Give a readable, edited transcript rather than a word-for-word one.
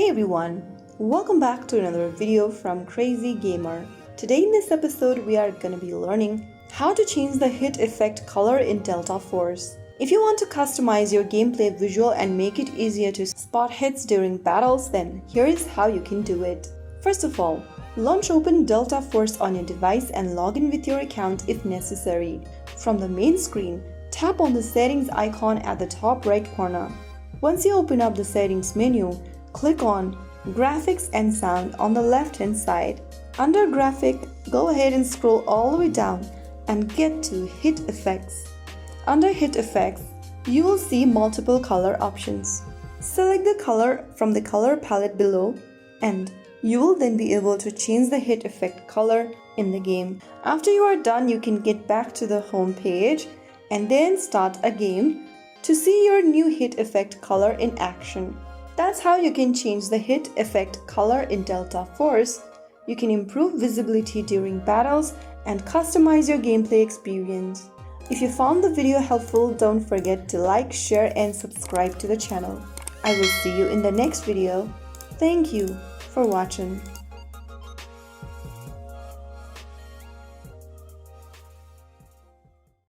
Hey everyone, welcome back to another video from Crazy Gamer. Today in this episode we are going to be learning how to change the hit effect color in Delta Force. If you want to customize your gameplay visual and make it easier to spot hits during battles, then here is how you can do it. First of all, launch open Delta Force on your device and log in with your account if necessary. From the main screen, tap on the settings icon at the top right corner. Once you open up the settings menu, click on Graphics and Sound on the left hand side. Under Graphic, go ahead and scroll all the way down and get to Hit Effects. Under Hit Effects, you will see multiple color options. Select the color from the color palette below and you will then be able to change the hit effect color in the game. After you are done, you can get back to the home page and then start a game to see your new hit effect color in action. That's how you can change the hit effect color in Delta Force. You can improve visibility during battles and customize your gameplay experience. If you found the video helpful, don't forget to like, share and subscribe to the channel. I will see you in the next video. Thank you for watching.